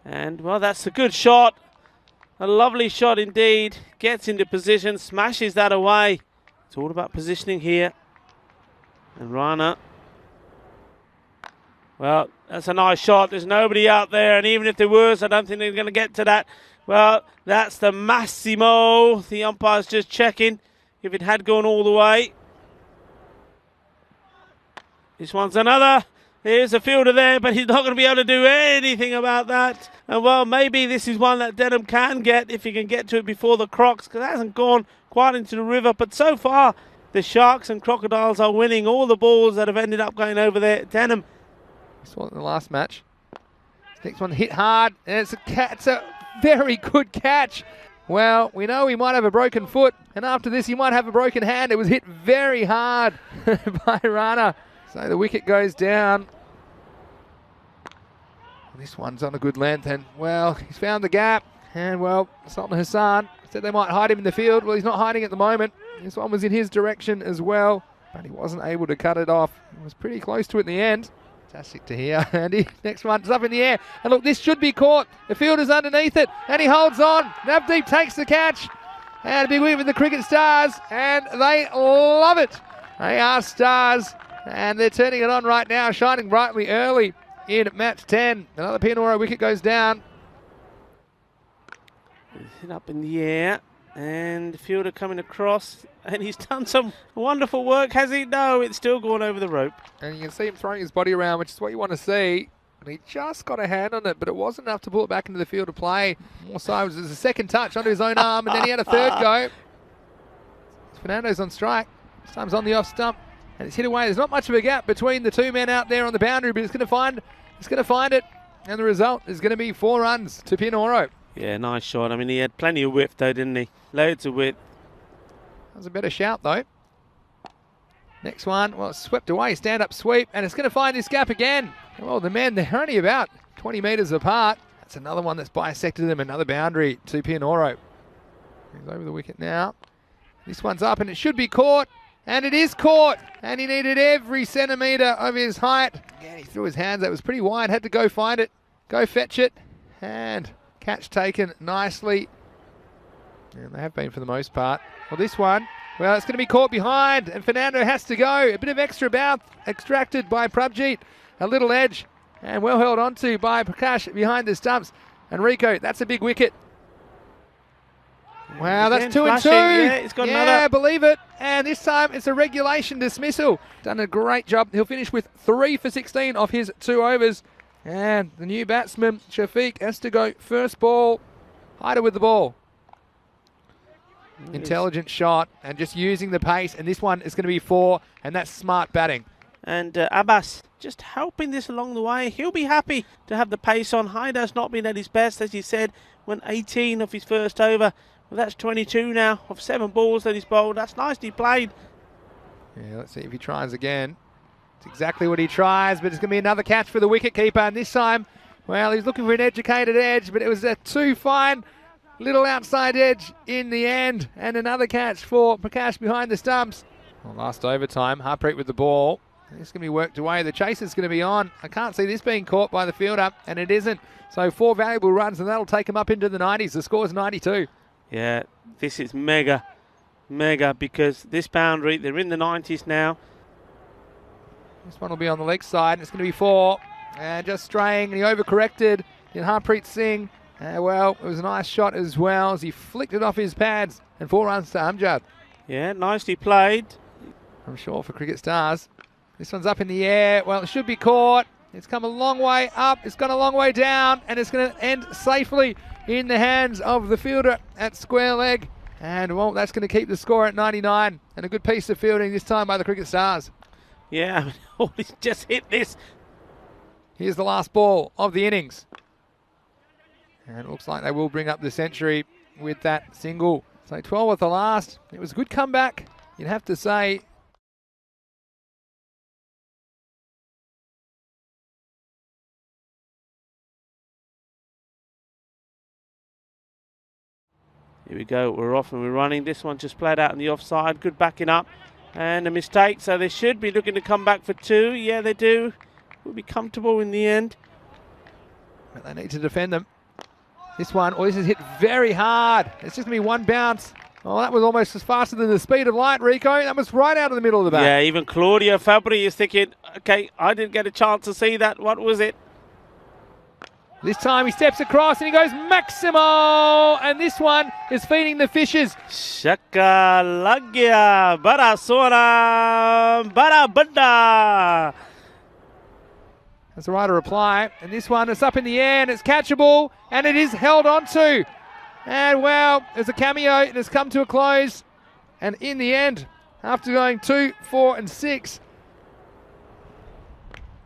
And, well, that's a good shot. A lovely shot indeed. Gets into position, smashes that away. It's all about positioning here. And Rana. Well, that's a nice shot. There's nobody out there. And even if there was, I don't think they're going to get to that. Well, that's the Massimo. The umpire's just checking if it had gone all the way. This one's another. There's a fielder there, but he's not going to be able to do anything about that. And, well, maybe this is one that Denham can get if he can get to it before the Crocs, because it hasn't gone quite into the river. But so far, the Sharks and Crocodiles are winning all the balls that have ended up going over there. Denham. We saw it in the last match. This next one hit hard, and it's a very good catch. Well, we know he might have a broken foot, and after this he might have a broken hand. It was hit very hard by Rana. So the wicket goes down. This one's on a good length, and, well, he's found the gap. And, well, Sultan Hassan said they might hide him in the field. Well, he's not hiding at the moment. This one was in his direction as well, but he wasn't able to cut it off. He was pretty close to it in the end. Fantastic to hear, Andy. Next one's up in the air. And look, this should be caught. The fielder's underneath it, and he holds on. Navdeep takes the catch. And a big win for the Cricket Stars, and they love it. They are stars, and they're turning it on right now, shining brightly early in match 10. Another PIA wicket goes down. Hit up in the air, and the fielder coming across, and he's done some wonderful work, has he? No, it's still gone over the rope. And you can see him throwing his body around, which is what you want to see. And he just got a hand on it, but it wasn't enough to pull it back into the field of play. More so, it was a second touch onto his own arm, and then he had a third go. Fernando's on strike. This time's on the off stump, and it's hit away. There's not much of a gap between the two men out there on the boundary, but he's going to find it, and the result is going to be 4 runs to PIA. Yeah, nice shot. I mean, he had plenty of width though, didn't he? Loads of width. That was a better shout though. Next one, well, it's swept away, stand-up sweep, and it's going to find this gap again. Well, the men, they're only about 20 metres apart. That's another one that's bisected them, another boundary to PIA. He's over the wicket now. This one's up, and it should be caught, and it is caught, and he needed every centimetre of his height. Again, he threw his hands, that was pretty wide, had to go find it, go fetch it, and catch taken nicely. And they have been for the most part. Well, this one, well, it's going to be caught behind, and Fernando has to go. A bit of extra bounce extracted by Prabjeet. A little edge, and well held onto by Prakash behind the stumps. And Rico, that's a big wicket. Wow, that's 2 and 2. Yeah, he's got another. Yeah, believe it. And this time it's a regulation dismissal. Done a great job. He'll finish with 3 for 16 off his 2 overs. And the new batsman, Shafiq, has to go first ball. Hyder with the ball. Intelligent shot and just using the pace. And this one is going to be 4, and that's smart batting. And Abbas just helping this along the way. He'll be happy to have the pace on. Hyder's not been at his best, as you said, went 18 off his first over. Well, that's 22 now of 7 balls that he's bowled. That's nicely played. Yeah, let's see if he tries again. It's exactly what he tries, but it's going to be another catch for the wicketkeeper. And this time, well, he's looking for an educated edge, but it was a too fine little outside edge in the end. And another catch for Prakash behind the stumps. Well, last overtime, Harpreet with the ball. It's going to be worked away. The chase is going to be on. I can't see this being caught by the fielder, and it isn't. So 4 valuable runs, and that'll take him up into the 90s. The score's 92. Yeah, this is mega, because this boundary, they're in the 90s now. This one will be on the leg side, and it's going to be 4. And just straying, and he overcorrected in Harpreet Singh. Well, it was a nice shot as well as he flicked it off his pads, and 4 runs to Amjad. Yeah, nicely played. I'm sure for Cricket Stars. This one's up in the air. Well, it should be caught. It's come a long way up. It's gone a long way down, and it's going to end safely in the hands of the fielder at square leg. And, well, that's going to keep the score at 99. And a good piece of fielding this time by the Cricket Stars. Yeah, I mean, he's just hit this. Here's the last ball of the innings. And it looks like they will bring up the century with that single. So 12 at the last. It was a good comeback, you'd have to say. Here we go, we're off and we're running. This one just played out on the offside. Good backing up and a mistake. So they should be looking to come back for 2. Yeah, they do. Will be comfortable in the end. But they need to defend them. This one, this is hit very hard. It's just going to be one bounce. Oh, that was almost as faster than the speed of light, Rico. That was right out of the middle of the bat. Yeah, even Claudia Fabri is thinking, okay, I didn't get a chance to see that. What was it? This time he steps across and he goes Maximo, and this one is feeding the fishes. Shaka lagya, bara sona, bara bada. That's the right reply, and this one is up in the air and it's catchable, and it is held onto. And well, there's a cameo, it has come to a close, and in the end, after going 2, 4 and 6,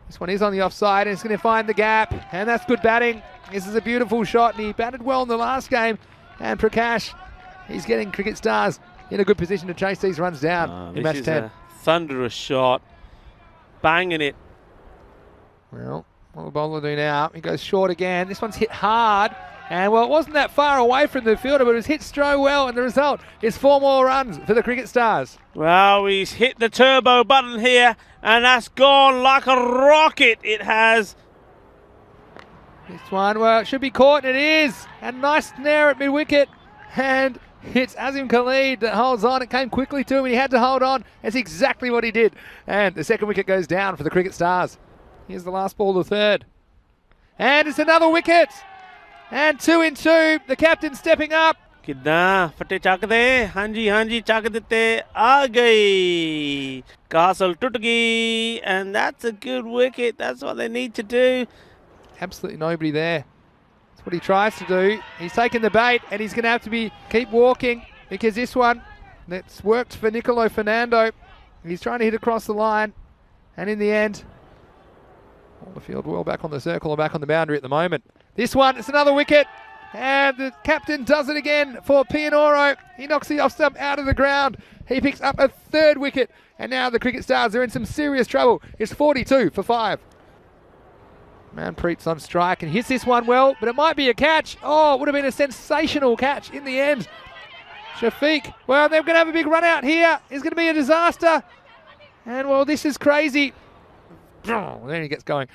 this one is on the offside and it's going to find the gap, and that's good batting. This is a beautiful shot, and he batted well in the last game. And Prakash, he's getting cricket stars in a good position to chase these runs down in match 10. A thunderous shot, banging it. Well, what will the bowler do now? He goes short again. This one's hit hard, and well, it wasn't that far away from the fielder, but it was hit so well, and the result is 4 more runs for the cricket stars. Well, he's hit the turbo button here, and that's gone like a rocket. It has. This one, well, it should be caught, and it is. A nice snare at mid-wicket, and it's Azim Khalid that holds on. It came quickly to him, and he had to hold on. That's exactly what he did. And the second wicket goes down for the cricket stars. Here's the last ball, the third. And it's another wicket. And 2 in 2. The captain stepping up. कितना फटे चाक दे हाँ जी चाक देते आ गई castle टूट गई, and that's a good wicket. That's what they need to do. Absolutely nobody there. That's what he tries to do. He's taken the bait, and he's going to have to keep walking, because this one that's worked for Nicolo Fernando. He's trying to hit across the line, and in the end, all the field well back on the circle or back on the boundary at the moment. This one, it's another wicket. And the captain does it again for Pianoro. He knocks the off stump out of the ground. He picks up a third wicket. And now the cricket stars are in some serious trouble. It's 42 for 5. Manpreet's on strike and hits this one well, but it might be a catch. Oh, it would have been a sensational catch in the end. Shafiq, well, they're going to have a big run out here. It's going to be a disaster. And well, this is crazy. Oh, there he gets going.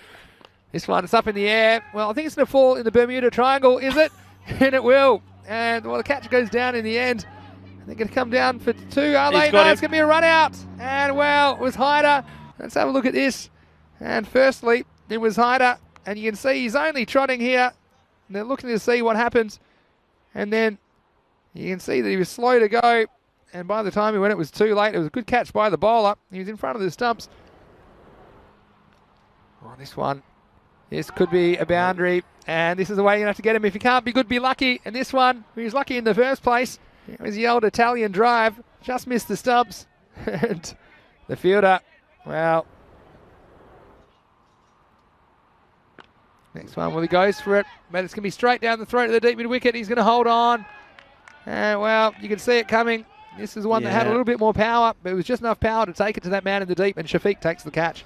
This one, it's up in the air. Well, I think it's going to fall in the Bermuda Triangle, is it? And it will. And well, the catch goes down in the end. They're going to come down for 2, are they? No, it's going to be a run out. And well, it was Hyder. Let's have a look at this. And firstly, it was Hyder. And you can see he's only trotting here. And they're looking to see what happens. And then you can see that he was slow to go. And by the time he went, it was too late. It was a good catch by the bowler. He was in front of the stumps. Oh, this one. This could be a boundary, and this is the way you're going to have to get him. If you can't be good, be lucky. And this one, he was lucky in the first place. It was the old Italian drive. Just missed the stumps. And the fielder, well, next one, well, he goes for it. But it's going to be straight down the throat of the deep mid-wicket. He's going to hold on. And, well, you can see it coming. This is one that had a little bit more power, but it was just enough power to take it to that man in the deep, and Shafiq takes the catch.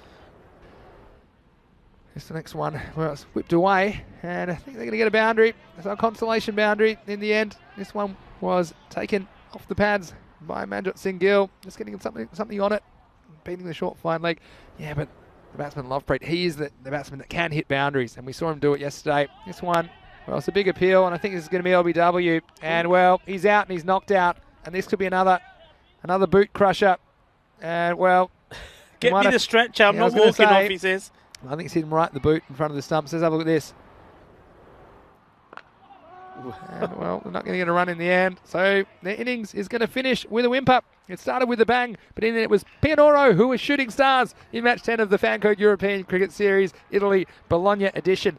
Here's the next one. Well, it's whipped away, and I think they're going to get a boundary. It's a consolation boundary in the end. This one was taken off the pads by Manjot Singh Gill. Just getting something on it, beating the short fine leg. Yeah, but the batsman Lovepreet, he is the batsman that can hit boundaries, and we saw him do it yesterday. This one, well, it's a big appeal, and I think this is going to be LBW. And well, he's out and he's knocked out, and this could be another boot crusher. And well, get me the stretcher. I'm not walking off, he says. I think it's hit him right in the boot in front of the stumps. Let's have a look at this. And, well, they're not going to get a run in the end. So their innings is going to finish with a whimper. It started with a bang, but in it was Pianoro who was shooting stars in match 10 of the Fancode European Cricket Series, Italy, Bologna edition.